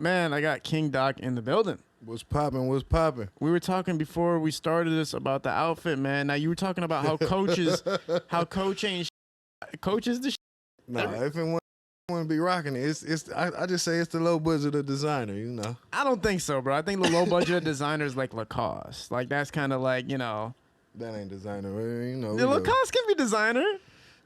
Man, I got King Doc in the building. What's popping? What's popping? We were talking before we started this about the outfit, man. Now you were talking about how coaches, how coach ain't coaches the Nah, if it want to be rocking it, I just say it's the low budget of designer, you know. I don't think so, bro. I think the low budget designers like Lacoste. Like that's kind of like, you know. That ain't designer, you know. The Lacoste can be designer.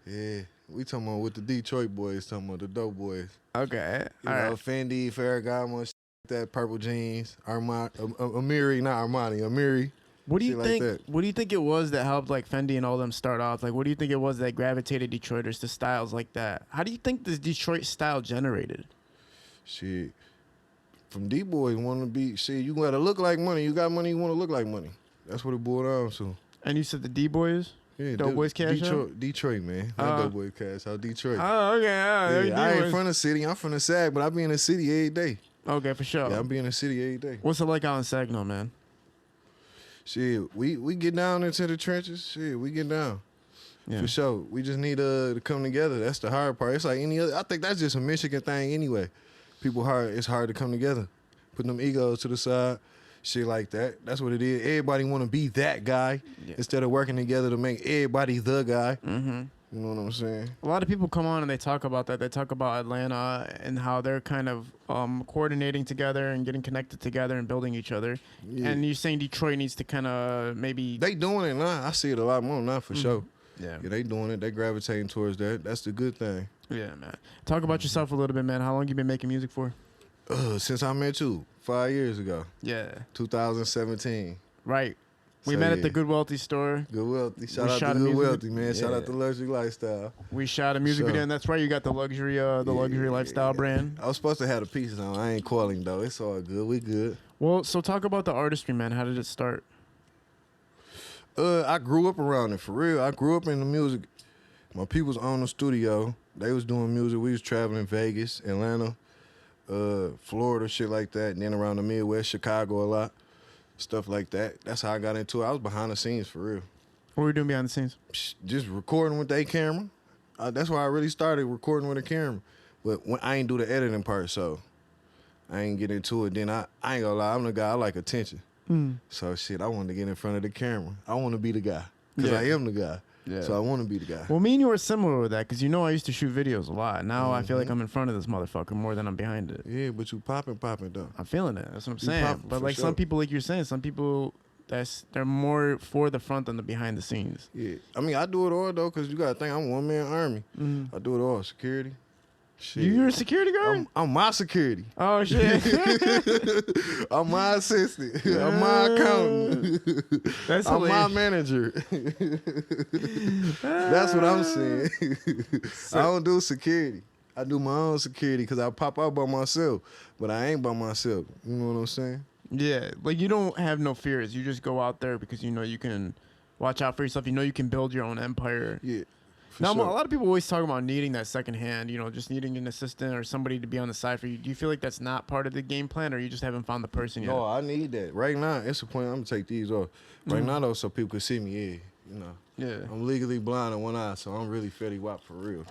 Yeah, we talking about what the Detroit boys talking about, the dope boys. Okay, you know, Fendi, Ferragamo, that purple jeans, Amiri, not Armani, Amiri. What do you think? Like what do you think it was that helped like Fendi and all them start off? Like, what do you think it was that gravitated Detroiters to styles like that? How do you think this Detroit style generated? Shit, from D-boys want to be shit. You gotta look like money. You got money. You want to look like money. That's what it boiled down to. And you said the D-boys? Yeah, Dope Boys Cash Detroit, man. Not Dope Boys Cash Out, Detroit. Oh, okay. Yeah, I ain't from the city. I'm from the Sag, but I be in the city every day. Okay, for sure. Yeah, I be in the city every day. What's it like out in Saginaw, man? Shit, we get down into the trenches. Shit, we get down. Yeah. For sure. We just need to come together. That's the hard part. It's like any other. I think that's just a Michigan thing anyway. It's hard to come together. Put them egos to the side. Shit like that. That's what it is. Everybody want to be that guy instead of working together to make everybody the guy. Mm-hmm. You know what I'm saying? A lot of people come on and they talk about that. They talk about Atlanta and how they're kind of coordinating together and getting connected together and building each other. Yeah. And you're saying Detroit needs to kind of maybe... They doing it now. I see it a lot more now for sure. Yeah, they doing it. They gravitating towards that. That's the good thing. Yeah, man. Talk about yourself a little bit, man. How long you been making music for? Since I met you 5 years ago. Yeah. 2017. Right. We met at the Good Wealthy store. Good Wealthy. Shout out to Good Wealthy, man. Shout out to Luxury Lifestyle. We shot a music video, and that's right. You got the luxury lifestyle brand. I was supposed to have the pieces on. I ain't calling, though. It's all good. We good. Well, so talk about the artistry, man. How did it start? I grew up around it, for real. I grew up in the music. My people's owned the studio. They was doing music. We was traveling Vegas, Atlanta, Florida, shit like that. And then around the Midwest, Chicago a lot. Stuff like that. That's how I got into it. I was behind the scenes, for real. What were you doing behind the scenes? Just recording with a camera. That's why I really started recording with a camera. But when I ain't do the editing part, so I ain't get into it. Then I ain't gonna lie, I'm the guy, I like attention. So shit, I wanted to get in front of the camera. I want to be the guy. Because I am the guy. Yeah. So I want to be the guy. Well, me and you are similar with that because you know I used to shoot videos a lot. Now I feel like I'm in front of this motherfucker more than I'm behind it. Yeah, but you popping though. I'm feeling it. That's what I'm saying. But like some people, like you're saying, some people they're more for the front than the behind the scenes. Yeah, I mean I do it all though because you gotta think I'm one man army. I do it all. Security. Shit. You're a security guard? I'm my security. Oh, shit. I'm my assistant. I'm my accountant. I'm my manager. That's what I'm saying. I don't do security. I do my own security because I pop out by myself, but I ain't by myself. You know what I'm saying? Yeah. Like, you don't have no fears. You just go out there because you know you can watch out for yourself. You know you can build your own empire. Yeah. Now, a lot of people always talk about needing that second hand, you know, just needing an assistant or somebody to be on the side for you. Do you feel like that's not part of the game plan or you just haven't found the person yet? No, I need that. Right now, it's the point I'm going to take these off. Right now, though, so people can see me, you know. Yeah. I'm legally blind in one eye, so I'm really Fetty Wap for real.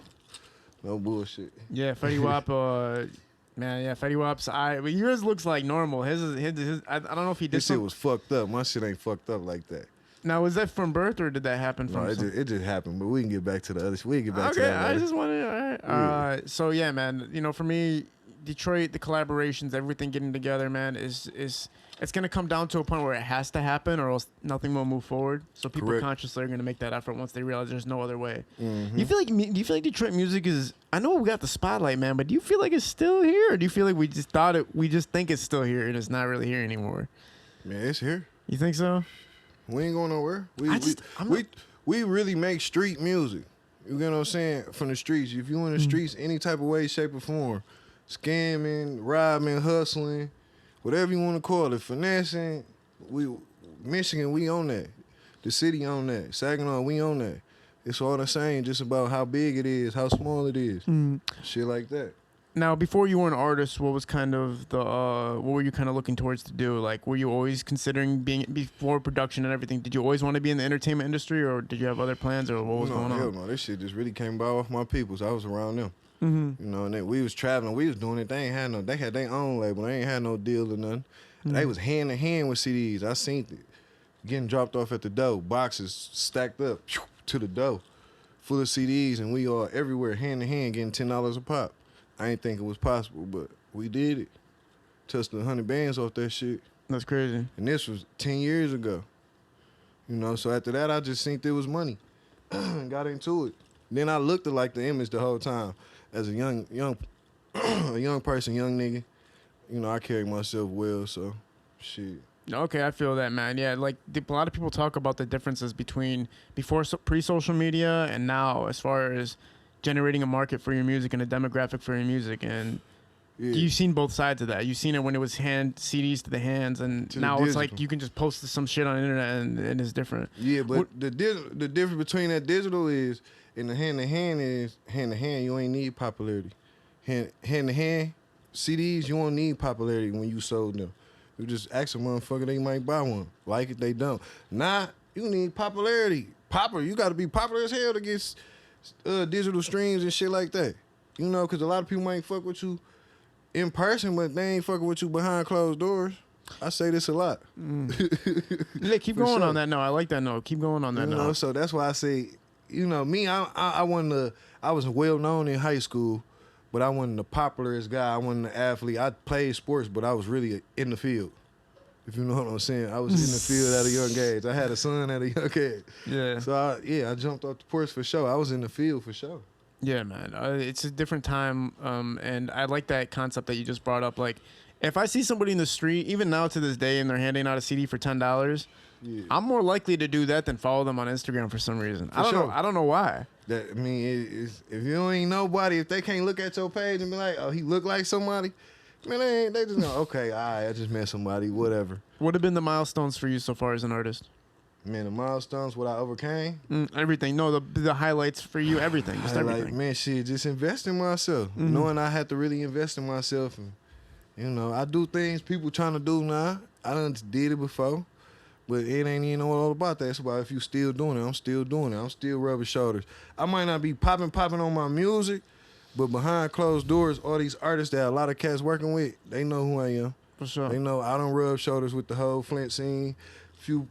No bullshit. Yeah, Fetty Wap, Fetty Wap's but yours looks like normal. His I don't know if he did This shit was fucked up. My shit ain't fucked up like that. Now, was that from birth or did that happen from? No, it just happened. But we can get back to the other. We can get back to that. Okay, I just wanted. All right. So yeah, man. You know, for me, Detroit, the collaborations, everything getting together, man, is it's gonna come down to a point where it has to happen, or else nothing will move forward. So people consciously are gonna make that effort once they realize there's no other way. Do you feel like Detroit music is? I know we got the spotlight, man, but do you feel like it's still here, or do you feel like we just think it's still here and it's not really here anymore? Man, it's here. You think so? We ain't going nowhere. We really make street music. You get what I'm saying? From the streets. If you in the streets, any type of way, shape, or form, scamming, robbing, hustling, whatever you want to call it, finessing, Michigan, we own that. The city own that. Saginaw, we own that. It's all the same, just about how big it is, how small it is, shit like that. Now, before you were an artist, what was kind of what were you kind of looking towards to do? Like, were you always considering before production and everything, did you always want to be in the entertainment industry or did you have other plans or what was going on? Hell no, this shit just really came by off my peoples. I was around them. You know, and then we was traveling, we was doing it. They ain't had no, they had their own label. They ain't had no deal or nothing. They was hand in hand with CDs. I seen it getting dropped off at the door, boxes stacked up to the door, full of CDs, and we all everywhere hand in hand getting $10 a pop. I ain't think it was possible, but we did it. Touched 100 bands off that shit. That's crazy. And this was 10 years ago. You know, so after that, I just seen there was money and got into it. Then I looked at like the image the whole time as a young a young person, young nigga. You know, I carry myself well, so shit. Okay, I feel that, man. Yeah, like a lot of people talk about the differences between pre-social media and now, as far as generating a market for your music and a demographic for your music. And you've seen both sides of that. You've seen it when it was hand CDs to the hands, and to now it's like you can just post some shit on the internet and it's different. Yeah, but the difference between that digital is, and the hand to hand is, hand to hand you ain't need popularity. Hand to hand CDs you don't need popularity when you sold them. You just ask a motherfucker, they might buy one. Like it, they don't. Nah, you need popularity. You got to be popular as hell to get digital streams and shit like that. You know, because a lot of people might fuck with you in person, but they ain't fucking with you behind closed doors. I say this a lot. Yeah, keep going on that note. I like that note. Keep going on that note. You know, so that's why I say, you know, me, I was well known in high school, but I wasn't the popularest guy. I wasn't the athlete. I played sports, but I was really in the field. If you know what I'm saying. I was in the field at a young age. I had a son at a young age. Yeah. So, I jumped off the porch for sure. I was in the field for sure. Yeah, man. It's a different time, and I like that concept that you just brought up. Like, if I see somebody in the street, even now to this day, and they're handing out a CD for $10, I'm more likely to do that than follow them on Instagram for some reason. I don't know why. If you ain't nobody, if they can't look at your page and be like, oh, he look like somebody, man, they just know, okay, all right, I just met somebody, whatever. What have been the milestones for you so far as an artist? Man, the milestones, what I overcame? Everything. No, the highlights for you, everything. Just everything. Man, shit, just invest in myself. Knowing I had to really invest in myself. And, you know, I do things people trying to do now. I done did it before. But it ain't even all about that. It's about if you still doing it, I'm still doing it. I'm still rubbing shoulders. I might not be popping on my music, but behind closed doors, all these artists that a lot of cats working with, they know who I am. For sure. They know I don't rub shoulders with the whole Flint scene. Few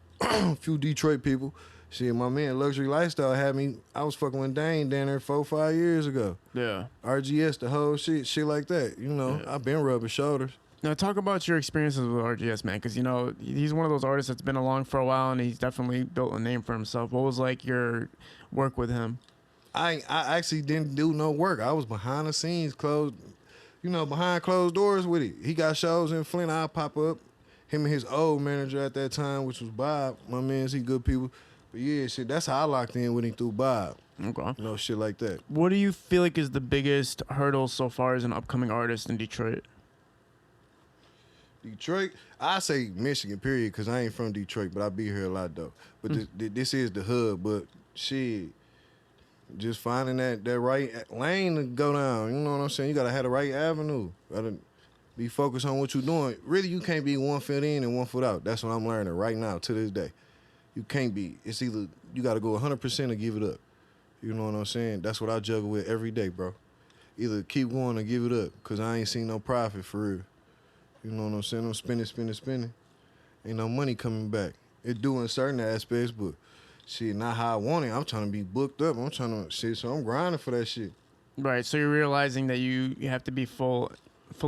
Detroit people. Shit, my man Luxury Lifestyle had me. I was fucking with Dane down there 4-5 years ago. Yeah. RGS, the whole shit like that. You know, I've been rubbing shoulders. Now, talk about your experiences with RGS, man, because, you know, he's one of those artists that's been along for a while, and he's definitely built a name for himself. What was, like, your work with him? I actually didn't do no work. I was behind the scenes, behind closed doors with it. He got shows in Flint. I'll pop up. Him and his old manager at that time, which was Bob. My man, he good people. But, yeah, shit, that's how I locked in with him, through Bob. Okay. You know, shit like that. What do you feel like is the biggest hurdle so far as an upcoming artist in Detroit? Detroit, I say Michigan, period, because I ain't from Detroit, but I be here a lot, though. But this is the hub, but shit, just finding that right lane to go down, you know what I'm saying? You got to have the right avenue. Got to be focused on what you're doing. Really, you can't be 1 foot in and 1 foot out. That's what I'm learning right now, to this day. You can't be. It's either you got to go 100% or give it up. You know what I'm saying? That's what I juggle with every day, bro. Either keep going or give it up, because I ain't seen no profit for real. You know what I'm saying? I'm spending. Ain't no money coming back. It do in certain aspects, but shit, not how I want it. I'm trying to be booked up. I'm trying to so I'm grinding for that shit. Right. So you're realizing that you have to be fully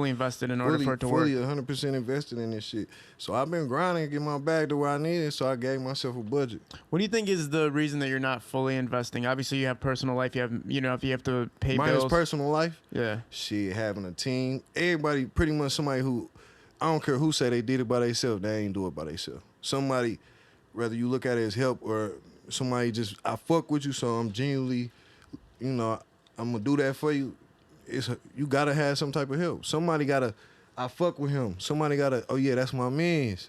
invested in order for it to work. Fully 100% invested in this shit. So I've been grinding to get my bag to where I need it, so I gave myself a budget. What do you think is the reason that you're not fully investing? Obviously, you have personal life. You have, if you have to pay bills. Mine is personal life? Yeah. Shit, having a team. Everybody, pretty much somebody who, I don't care who say they did it by themselves, they ain't do it by themselves. Somebody, whether you look at it as help or somebody just, I fuck with you, so I'm genuinely, I'm going to do that for you. You got to have some type of help. Somebody got to, I fuck with him. Somebody got to, oh yeah, that's my mans.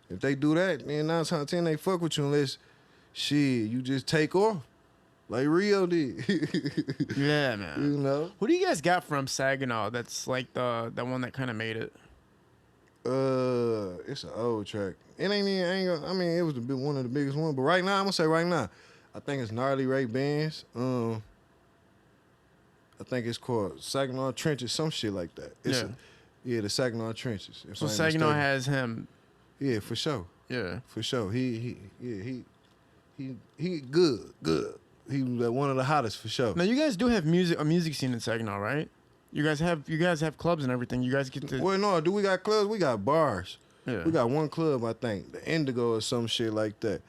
If they do that, then 9 times out of 10, they fuck with you unless, you just take off. Like Rio did. Yeah, man. You know? Who do you guys got from Saginaw that's like the one that kind of made it? It's an old track. It it was one of the biggest ones. But right now, I'm going to say right now, I think it's Gnarly Ray Bands. I think it's called Saginaw Trenches, some shit like that. Yeah, the Saginaw Trenches. So Saginaw has him. Yeah, for sure. Yeah, for sure. He good. He was one of the hottest for sure. Now you guys do have a music scene in Saginaw, right? You guys have clubs and everything. You guys get to. Well, no, do we got clubs? We got bars. Yeah. We got one club, I think, the Indigo or some shit like that.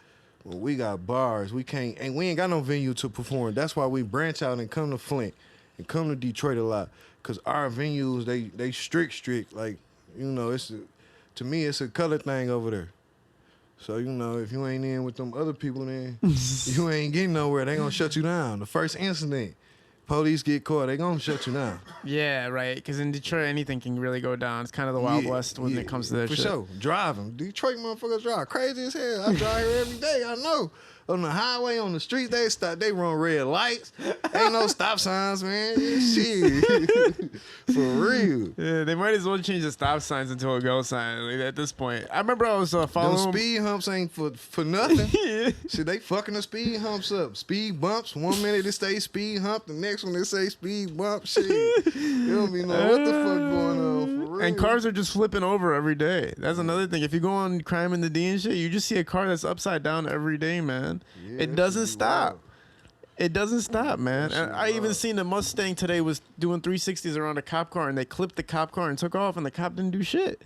Well, we got bars. We ain't got no venue to perform. That's why we branch out and come to Flint and come to Detroit a lot. Cause our venues, they strict. Like, you know, to me it's a color thing over there. So, you know, if you ain't in with them other people, then you ain't getting nowhere. They gonna shut you down. The first incident, police get caught, they gonna shut you down. Yeah, right. Because in Detroit, anything can really go down. It's kind of the Wild West when it comes to that shit. For sure. Driving. Detroit motherfuckers drive crazy as hell. I drive here every day, I know. On the highway, on the street, they run red lights. Ain't no stop signs, man. Shit. For real. Yeah, they might as well change the stop signs into a go sign like, at this point. I remember I was following... Them speed humps ain't for nothing. Yeah. Shit, they fucking the speed humps up. Speed bumps. 1 minute it say speed hump. The next one they say speed bump. Shit. You don't be know what the fuck going on, for real. And cars are just flipping over every day. That's another thing. If you go on Crime in the D and shit, you just see a car that's upside down every day, man. Yeah, it doesn't stop. Wild. It doesn't stop, man. And I even seen the Mustang today was doing 360s around a cop car, and they clipped the cop car and took off, and the cop didn't do shit.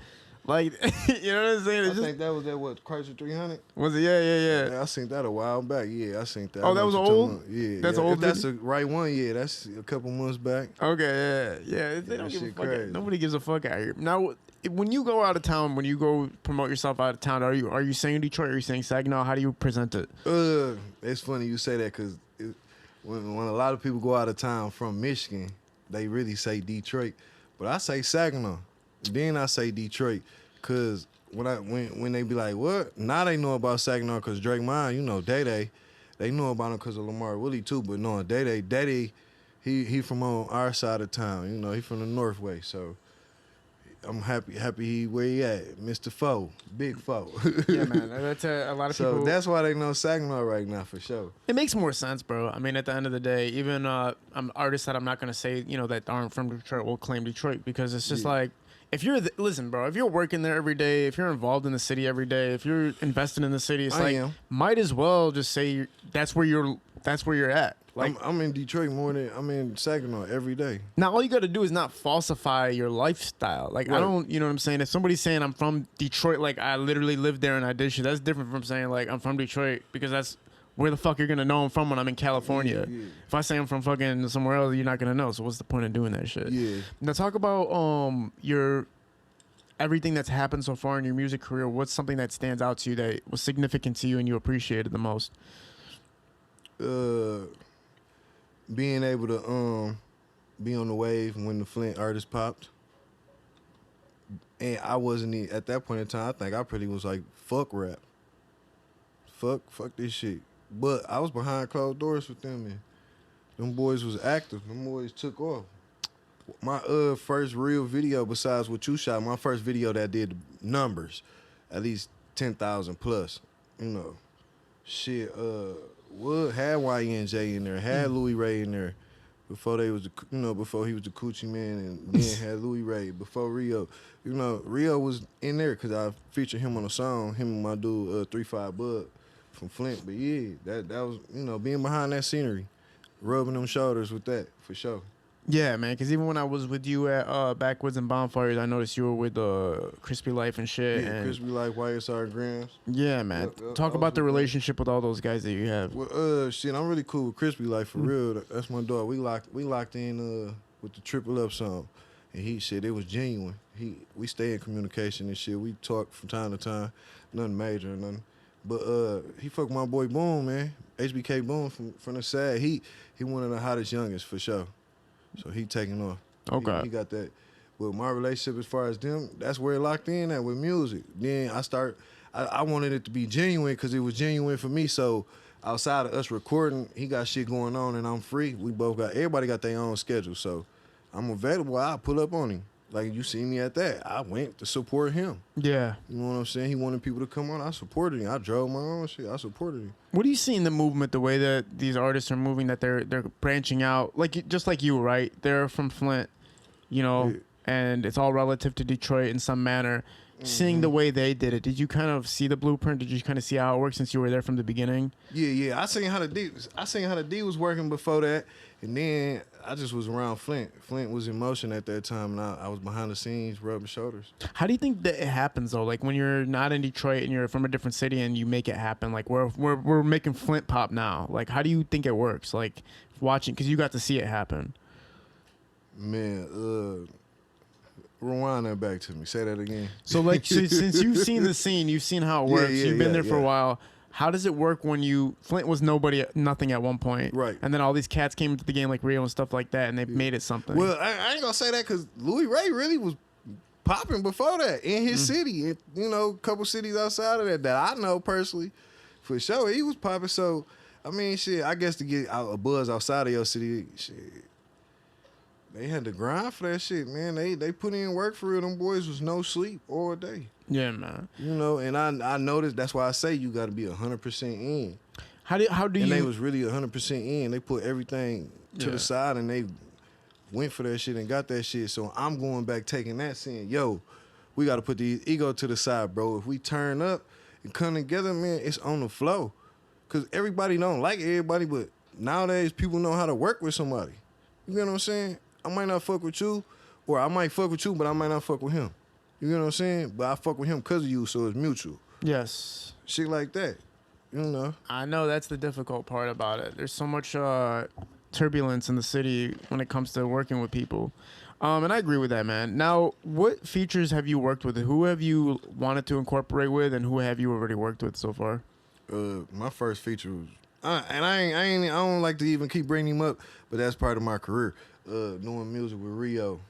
Like, you know what I'm saying? I think that was that, what, Chrysler 300? Was it? Yeah. I seen that a while back. Yeah, I seen that. Oh, that was old? Yeah. That's old. old. If that's the right one, yeah, that's a couple months back. Okay, yeah. They don't give a fuck. Crazy. Nobody gives a fuck out here. Now, when you go out of town, when you go promote yourself out of town, are you saying Detroit? Are you saying Saginaw? How do you present it? It's funny you say that because when a lot of people go out of town from Michigan, they really say Detroit, but I say Saginaw. Then I say Detroit because when they be like, what? Now they know about Saginaw because Drake Mine, you know, Day they know about him because of Lamar Willie too, but no, Day he from on our side of town, you know, he from the Northway, so I'm happy he where he at, Mr. Foe, Big Foe. Yeah, man, that's a lot of people. So that's why they know Saginaw right now for sure. It makes more sense, bro. I mean, at the end of the day, even artists that I'm not gonna say, you know, that aren't from Detroit will claim Detroit because it's just like. If you're listen, bro. If you're working there every day, if you're involved in the city every day, if you're invested in the city, it's might as well just say that's where you're at. Like I'm in Detroit more than I'm in Saginaw every day. Now all you got to do is not falsify your lifestyle. Like right. I don't, you know what I'm saying. If somebody's saying I'm from Detroit, like I literally lived there and I did shit, that's different from saying like I'm from Detroit because that's where the fuck you're gonna know I'm from when I'm in California. Yeah. If I say I'm from fucking somewhere else, you're not gonna know. So what's the point of doing that shit? Yeah. Now talk about your everything that's happened so far in your music career. What's something that stands out to you that was significant to you and you appreciated the most? Being able to be on the wave when the Flint artist popped. And I wasn't at that point in time, I think I pretty was like, fuck rap. Fuck this shit. But I was behind closed doors with them, and them boys was active. Them boys took off. My first real video besides what you shot, my first video that did numbers, at least 10,000 plus, you know. Shit, Wood had YNJ in there, had Louis Ray in there before they was, before he was the Coochie Man, and then had Louis Ray before Rio. You know, Rio was in there because I featured him on a song, him and my dude 3-5 Bud from Flint. But yeah, that was, being behind that scenery, rubbing them shoulders with that for sure. Yeah, man, because even when I was with you at Backwoods and Bonfires, I noticed you were with Crispy Life and shit. Yeah, and Crispy Life, YSR Grams. Yeah, man. Talk about the relationship with all those guys that you have. Well, shit, I'm really cool with Crispy Life for real. That's my dog. We locked in with the Triple Up song, and he said it was genuine. We stay in communication and shit. We talk from time to time, nothing major or nothing. But he fucked my boy Boom, man. HBK Boom from the side. He one of the hottest youngest for sure. So he taking off. Okay. He got that. But my relationship as far as them, that's where it locked in at with music. Then I wanted it to be genuine because it was genuine for me. So outside of us recording, he got shit going on and I'm free. Everybody got their own schedule. So I'm available. I'll pull up on him. Like, you see me at that. I went to support him. Yeah. You know what I'm saying? He wanted people to come on. I supported him. I drove my own shit. I supported him. What do you see in the movement, the way that these artists are moving, that they're branching out, like just like you, right? They're from Flint, you know, Yeah. and it's all relative to Detroit in some manner. Seeing the way they did it, did you kind of see the blueprint? Did you kind of see how it worked since you were there from the beginning? Yeah. I seen how the D was working before that, and then I just was around Flint. Flint was in motion at that time, and I was behind the scenes, rubbing shoulders. How do you think that it happens though? Like when you're not in Detroit and you're from a different city and you make it happen. Like we're making Flint pop now. Like how do you think it works? Like watching, because you got to see it happen. Man, rewind that back to me. Say that again. So like since you've seen the scene, you've seen how it works. You've been there for a while. How does it work when Flint was nothing at one point, right? And then all these cats came into the game like Rio and stuff like that, and they made it something. Well, I ain't gonna say that because Louis Ray really was popping before that in his city, and you know, a couple cities outside of that I know personally, for sure. He was popping. So I mean, shit. I guess to get a buzz outside of your city, shit. They had to grind for that shit, man. They put in work for real. Them boys was no sleep all day. Yeah, man. You know, and I noticed, that's why I say you got to be 100% in. How do you? And they was really 100% in. They put everything to the side and they went for that shit and got that shit. So I'm going back taking that, saying, yo, we got to put the ego to the side, bro. If we turn up and come together, man, it's on the flow. Because everybody don't like everybody, but nowadays people know how to work with somebody. You get what I'm saying? I might not fuck with you, or I might fuck with you, but I might not fuck with him. You know what I'm saying? But I fuck with him because of you, so it's mutual. Yes. Shit like that. You know? I know that's the difficult part about it. There's so much turbulence in the city when it comes to working with people. And I agree with that, man. Now, what features have you worked with? Who have you wanted to incorporate with, and who have you already worked with so far? My first feature was, and I don't like to even keep bringing him up, but that's part of my career. Doing music with Rio.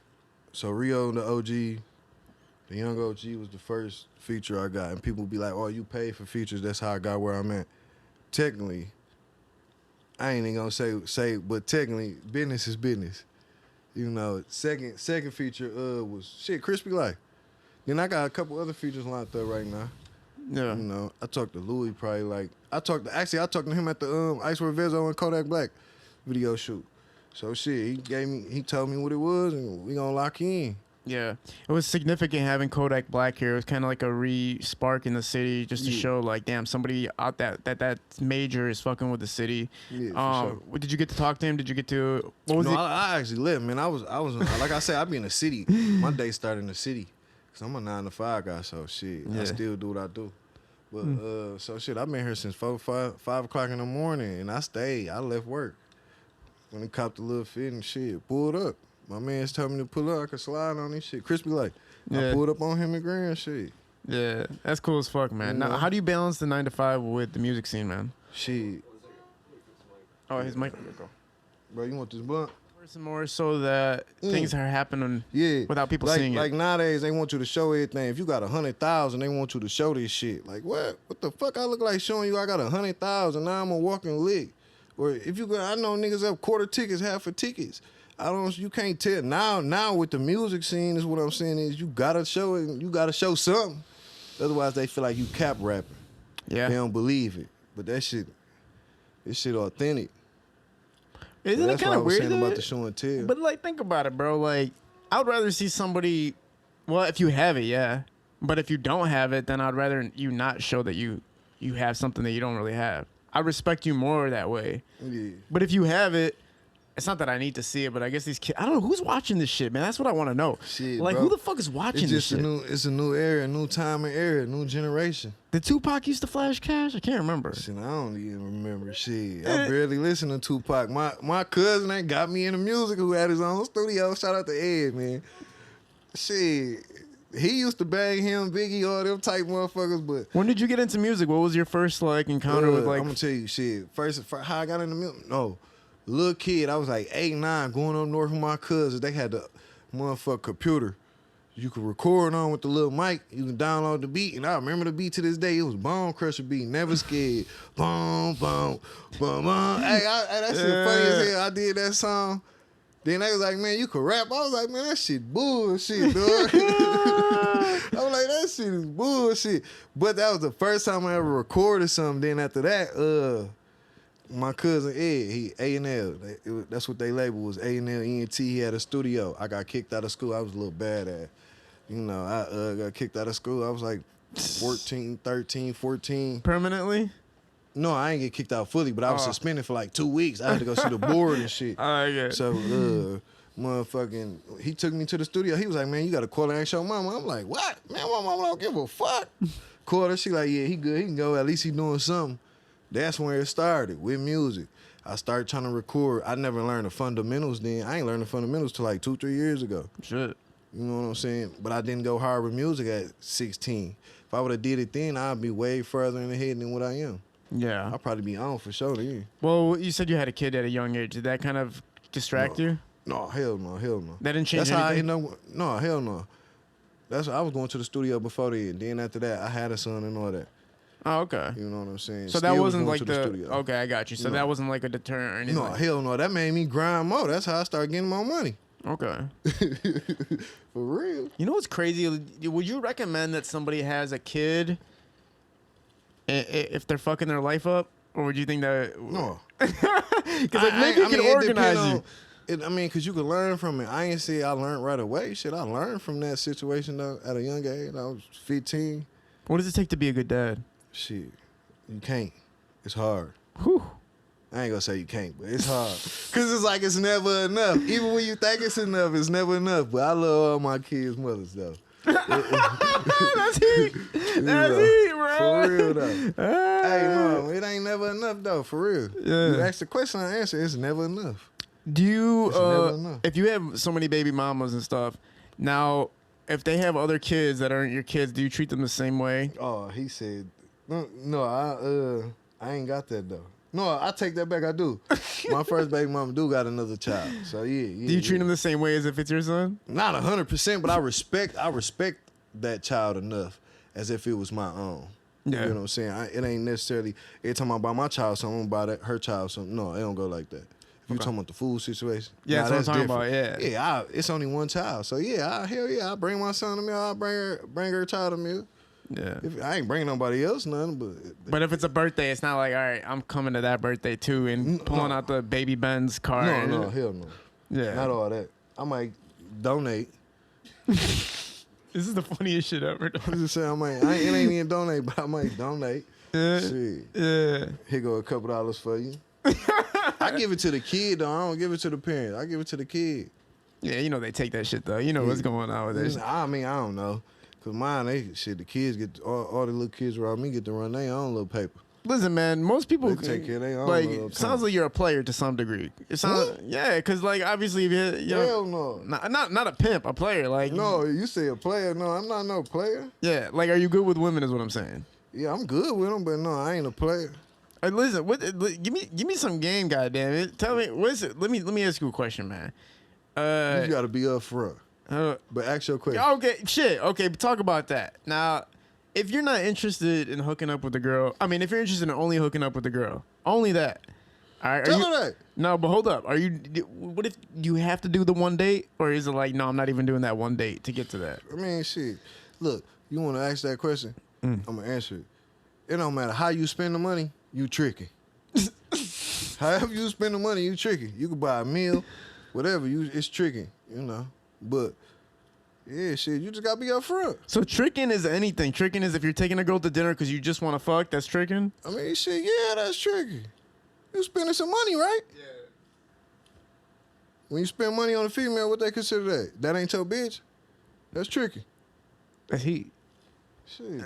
So Rio, the OG, the young OG was the first feature I got. And people be like, oh, you paid for features. That's how I got where I'm at. Technically, I ain't even gonna say, but technically, business is business. You know, second feature was Crispy Life. Then I got a couple other features lined up right now. Yeah. You know, I talked to Louis probably like, I talked to him at the Ice Vezo and Kodak Black video shoot. So he told me what it was, and we gonna lock in. Yeah, it was significant having Kodak Black here. It was kind of like a re-spark in the city, just to show like, damn, somebody out that's major is fucking with the city. Yeah, for sure. Did you get to talk to him? Did you get to? What was it? I actually left, man. I was like I said, I be in the city. My day started in the city, cause I'm a 9 to 5 guy. So I still do what I do. But I've been here since 5 o'clock in the morning, and I stayed. I left work. When he copped a little fit and shit, pulled up. My man's told me to pull up. I could slide on this shit. Crispy like. I pulled up on him and grand shit. Yeah, that's cool as fuck, man. Now, how do you balance the 9 to 5 with the music scene, man? Shit. Oh, his mic. Go. Bro, you want this blunt? More so that things are happening without people seeing it. Like nowadays, they want you to show everything. If you got 100,000, they want you to show this shit. Like, what? What the fuck I look like showing you I got 100,000, now I'm a walking lick. Or if you go, I know niggas up quarter tickets, half of tickets. You can't tell. Now with the music scene is what I'm saying is you gotta show it, you gotta show something. Otherwise they feel like you cap rapping. Yeah. They don't believe it. But this shit authentic. Isn't it kind of weird about the show and tell? But like, think about it, bro. Like, I would rather see somebody, well, if you have it, yeah. But if you don't have it, then I'd rather you not show that you have something that you don't really have. I respect you more that way. Yeah. But if you have it, it's not that I need to see it, but I guess these kids, I don't know who's watching this shit, man. That's what I want to know. Shit, like, bro. who the fuck is watching this shit? It's a new era, new time and era, new generation. Did Tupac used to flash cash? I can't remember. Shit, I don't even remember shit. I barely listen to Tupac. My cousin that got me into music, who had his own studio. Shout out to Ed, man. Shit. He used to bang him, Biggie, all them type motherfuckers, but... When did you get into music? What was your first, like, encounter with, like... I'm gonna tell you, shit. First, how I got into music? No. Little kid, I was like 8, 9, going up north with my cousins. They had the motherfucking computer. You could record on with the little mic. You can download the beat. And I remember the beat to this day. It was Bone Crusher beat. Never Scared. Boom, boom, boom, boom. Hey, that shit funny as hell. I did that song. Then they was like, man, you can rap. I was like, man, that shit bullshit, dog. I was like, that shit is bullshit. But that was the first time I ever recorded something. Then after that, my cousin Ed, he A&L. That's what they labeled, was A&L ENT. He had a studio. I got kicked out of school. I was a little badass. You know, I got kicked out of school. I was like 14, 13, 14. Permanently? No, I ain't get kicked out fully, but I was suspended for like 2 weeks. I had to go see the board and shit. So, motherfucking, he took me to the studio. He was like, man, you got to call and ask your mama. I'm like, what? Man, my mama don't give a fuck. Called her. She like, yeah, he good. He can go. At least he doing something. That's when it started with music. I started trying to record. I never learned the fundamentals then. I ain't learned the fundamentals till like 2-3 years ago. Shit. You know what I'm saying? But I didn't go hard with music at 16. If I would have did it then, I'd be way further in the head than what I am. Yeah. I'll probably be on for sure then. Well, you said you had a kid at a young age. Did that kind of distract you? No, hell no. That didn't change That's anything? how I ended up. No, hell no. I was going to the studio before then. Then after that, I had a son and all that. Oh, okay. You know what I'm saying? So Still that wasn't going like to the studio. Okay, I got you. So that wasn't like a deterrent or anything? No, hell no. That made me grind more. That's how I started getting more money. Okay. For real. You know what's crazy? Would you recommend that somebody has a kid if they're fucking their life up? Or would you think that... No. Because like, maybe you can organize you. Because you can learn from it. I ain't say I learned right away. Shit, I learned from that situation though, at a young age. I was 15. What does it take to be a good dad? Shit, you can't. It's hard. Whew. I ain't gonna say you can't, but it's hard. Cause it's like it's never enough. Even when you think it's enough, it's never enough. But I love all my kids' mothers though. That's heat. That's heat, bro. For real though. Hey, no, it ain't never enough though. For real. Yeah. You ask the question, I answer. It's never enough. Do you, never enough. if you have so many baby mamas and stuff, now if they have other kids that aren't your kids, do you treat them the same way? Oh, he said, no, I ain't got that though. No, I take that back. I do. My first baby mama do got another child. So yeah. Do you treat them the same way as if it's your son? Not 100%, but I respect that child enough as if it was my own. Yeah. You know what I'm saying? It ain't necessarily every time I buy my child something, I'm gonna buy her child something. No, it don't go like that. If you talking about the food situation, yeah, that's what I'm talking different. about. Yeah, yeah. It's only one child, so yeah, hell yeah, I bring my son to me. I bring her child to me. Yeah. I ain't bringing nobody else nothing, but if it's a birthday, it's not like, all right, I'm coming to that birthday too and pulling out the baby Benz car. No, hell no. Yeah, not all that. I might donate. This is the funniest shit ever. I'm just saying, it ain't even donate, but I might donate. Yeah. Shit. Yeah. Here go a couple dollars for you. I give it to the kid though. I don't give it to the parent. I give it to the kid. Yeah, you know they take that shit though. You know what's going on with this. I don't know. Cause mine, the kids get all the little kids around me get to run their own little paper. Listen, man, most people they take care of their own like little sounds like you're a player to some degree. It sounds yeah, cause like obviously if you hell no, not a pimp, a player. Like no, you say a player. No, I'm not no player. Yeah, like are you good with women? Is what I'm saying. Yeah, I'm good with them, but no, I ain't a player. Listen, give me some game, goddamn it. Tell me what's it. Let me ask you a question, man. You gotta be up front. But ask your question. Okay, shit. Okay, but talk about that. Now, if you're not interested in hooking up with a girl, I mean, if you're interested in only hooking up with a girl, only that. All right, Tell her that. No, but hold up. What if you have to do the one date? Or is it like, no, I'm not even doing that one date to get to that? I mean, shit. Look, you want to ask that question? I'm going to answer it. It don't matter how you spend the money, you tricky. However you spend the money, you tricky. You can buy a meal, whatever. It's tricky, you know. But yeah, shit, you just gotta be up front. So tricking is anything. Tricking is if you're taking a girl to dinner because you just want to fuck. That's tricking. I mean, shit, yeah, that's tricky. You spending some money, right? Yeah. When you spend money on a female, what they consider that? That ain't your bitch. That's tricky. That's heat. Shit.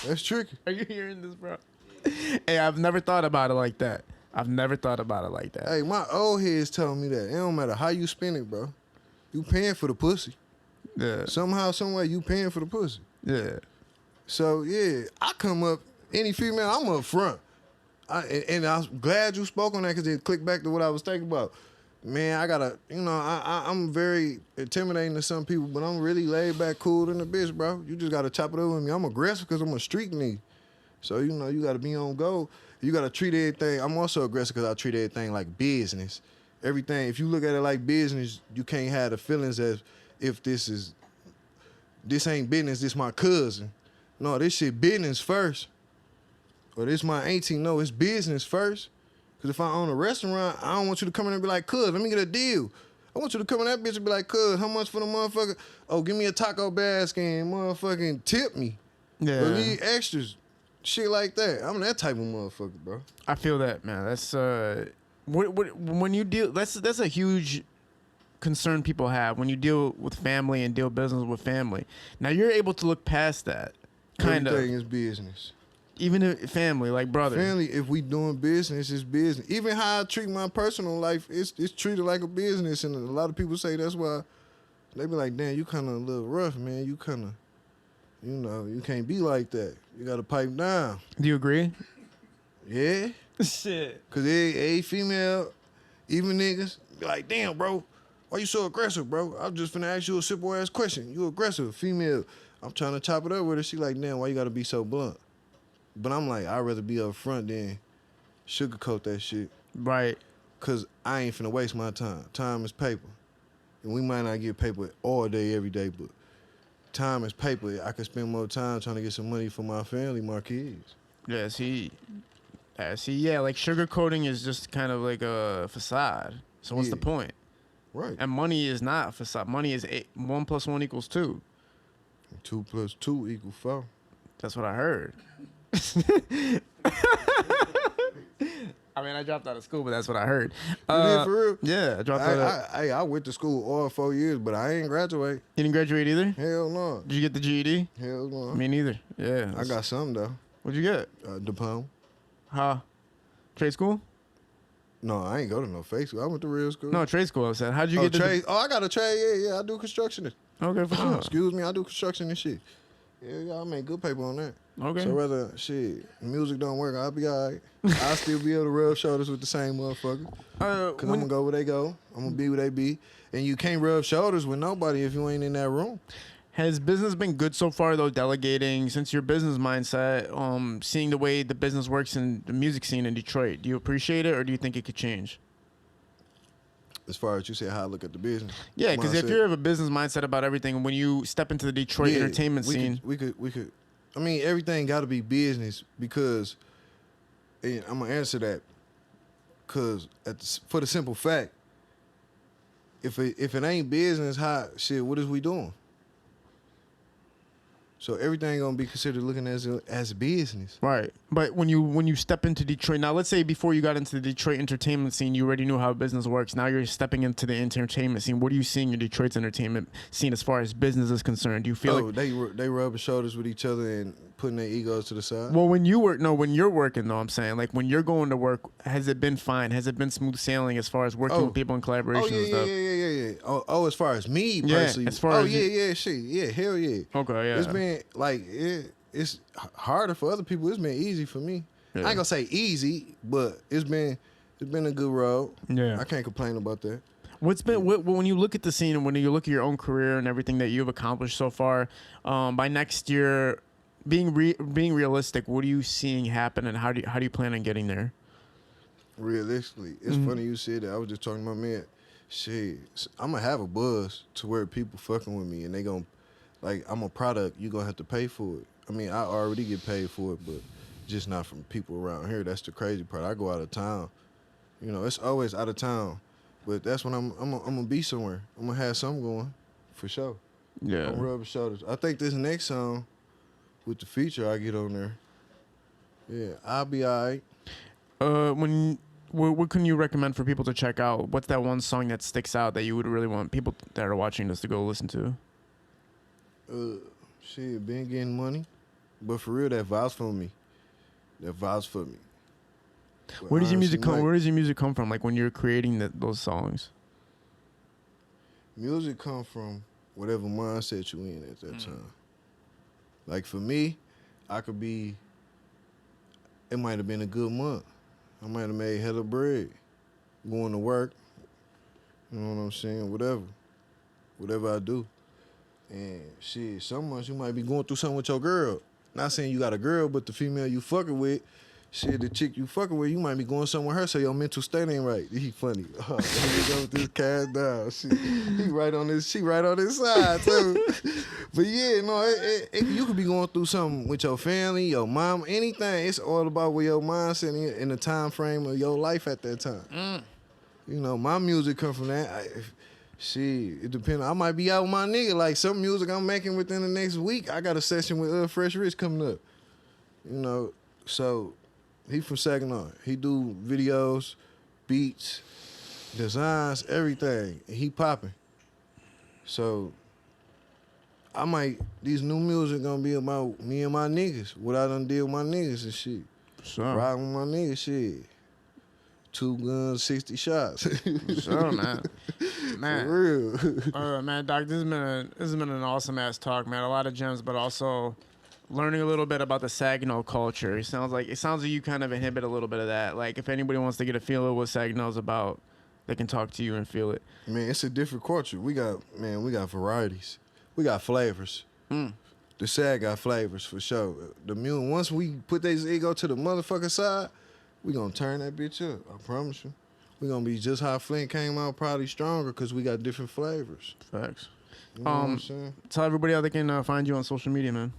That's tricky. Are you hearing this, bro? Hey, I've never thought about it like that. Hey, my old heads telling me that. It don't matter how you spend it, bro. You paying for the pussy. Yeah. Somehow, some way, you paying for the pussy. Yeah. So, yeah, I come up, any female, I'm up front. And I'm glad you spoke on that because it clicked back to what I was thinking about. Man, I gotta, I'm very intimidating to some people, but I'm really laid back, cool than a bitch, bro. You just gotta chop it over with me. I'm aggressive because I'm a street nigga. So, you gotta be on go. You gotta treat everything. I'm also aggressive because I treat everything like business. everything. If you look at it like business, you can't have the feelings as if this ain't business. This my cousin. No, this shit business first. Or this my auntie. No, it's business first. Cause if I own a restaurant, I don't want you to come in and be like, cuz, let me get a deal. I want you to come in that bitch and be like, cuz, how much for the motherfucker? Oh, give me a taco basket and motherfucking tip me. Yeah. Or leave extras. Shit like that. I'm that type of motherfucker, bro. I feel that, man. That's when you deal. That's a huge concern people have when you deal with family and deal business with family. Now you're able to look past that. Kind of. Everything is business. Even if family, like brother. Family, if we doing business, it's business. Even how I treat my personal life, it's treated like a business. And a lot of people say that's why they be like, damn, you kind of a little rough, man. You kind of, you can't be like that. You got to pipe down. Do you agree? Yeah. Shit. Because a female, even niggas, be like, damn, bro, why you so aggressive, bro? I'm just finna ask you a simple ass question. You aggressive. Female, I'm trying to chop it up with her. She like, damn, why you got to be so blunt? But I'm like, I'd rather be up front than sugarcoat that shit. Right. Because I ain't finna waste my time. Time is paper. And we might not get paper all day, every day, but time is paper. I can spend more time trying to get some money for my family, my kids. Yeah, like sugarcoating is just kind of like a facade. So what's the point? Right. And money is not a facade. Money is 1 + 1 = 2. 2 + 2 = 4. That's what I heard. I mean, I dropped out of school, but that's what I heard. You did for real? Yeah, I dropped out. I went to school all 4 years, but I ain't graduate. You didn't graduate either? Hell no. Did you get the GED? Hell no. Me neither. Yeah. I got some though. What'd you get? Diploma. Huh? Trade school? No, I ain't go to no fake school. I went to real school. No, trade school. I said, how'd you get trade? I got a trade. Yeah, I do construction. Okay, for sure. Excuse me, I do construction and shit. Yeah, I make good paper on that. Okay. So whether music don't work, I'll be all right. I'll still be able to rub shoulders with the same motherfucker. Cause I'm gonna go where they go. I'm gonna be where they be. And you can't rub shoulders with nobody if you ain't in that room. Has business been good so far, though, delegating, since your business mindset, seeing the way the business works in the music scene in Detroit? Do you appreciate it, or do you think it could change? As far as you say, how I look at the business. Yeah, because if you have a business mindset about everything, when you step into the Detroit entertainment scene, we could. I mean, everything got to be business because, and I'm gonna answer that, because for the simple fact, if it ain't business, what is we doing? So everything gonna be considered looking as business. Right. But when you step into Detroit, now let's say before you got into the Detroit entertainment scene, you already knew how business works. Now you're stepping into the entertainment scene. What are you seeing in Detroit's entertainment scene as far as business is concerned? Do you feel like they rubbing shoulders with each other and putting their egos to the side? Well, when you're working though, I'm saying, like when you're going to work, has it been fine? Has it been smooth sailing as far as working with people in collaboration and stuff? Yeah. Oh, as far as me personally. As far as hell yeah. Okay, yeah. It's been like it's harder for other people. It's been easy for me. Yeah. I ain't gonna say easy, but it's been a good road. Yeah, I can't complain about that. When you look at the scene and when you look at your own career and everything that you've accomplished so far, by next year, being realistic, what are you seeing happen, and how do you plan on getting there? Realistically, it's funny you said that. I was just talking to my man. Shit, I'm gonna have a buzz to where people fucking with me, and they gonna like I'm a product. You gonna have to pay for it. I mean, I already get paid for it, but just not from people around here. That's the crazy part. I go out of town. You know, it's always out of town, but that's when I'm gonna be somewhere. I'm gonna have something going, for sure. Yeah, I'm rubbing shoulders. I think this next song, with the feature I get on there, yeah, I'll be all right. What can you recommend for people to check out? What's that one song that sticks out that you would really want people that are watching this to go listen to? Been getting money, but for real, that vibes for me. But where does your music come? Where does your music come from? Like when you're creating those songs. Music come from whatever mindset you in at that time. Like for me, it might have been a good month. I might have made hella bread going to work. You know what I'm saying? Whatever I do. And shit, some months you might be going through something with your girl. Not saying you got a girl, but the female you fucking with, shit, the chick you fucking with, you might be going somewhere with her, so your mental state ain't right. He funny. Oh, he go with this cat down. Shit. She right on this side too. But yeah, no, you could be going through something with your family, your mom, anything. It's all about where your mindset in the time frame of your life at that time. You know, my music come from that. It depends. I might be out with my nigga. Like some music I'm making within the next week. I got a session with Fresh Rich coming up. You know, so he from Saginaw. He do videos, beats, designs, everything. He popping. So these new music gonna be about me and my niggas. What I done did with my niggas and shit. Sure. Riding with my niggas, shit. 2 guns, 60 shots. Sure, man. Man. For real. Man, Doc, this has been an awesome ass talk, man. A lot of gems, but also learning a little bit about the Saginaw culture. It sounds like you kind of inhibit a little bit of that. Like if anybody wants to get a feel of what Saginaw's about, they can talk to you and feel it. Man, it's a different culture. We got varieties. We got flavors. The Sag got flavors for sure. The mule, once we put this ego to the motherfucking side, we gonna turn that bitch up. I promise you. We gonna be just how Flint came out, probably stronger because we got different flavors. Facts. You know what I'm saying? Tell everybody how they can find you on social media, man.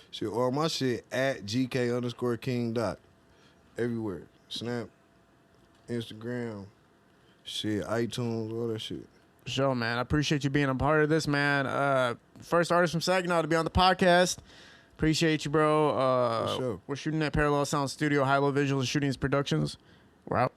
Shit, all my shit at GK_King Doc. Everywhere. Snap, Instagram, shit, iTunes, all that shit. Sure, man. I appreciate you being a part of this, man. First artist from Saginaw to be on the podcast. Appreciate you, bro. For sure. We're shooting at Parallel Sound Studio, High Low Visuals Shootings Productions. We're out.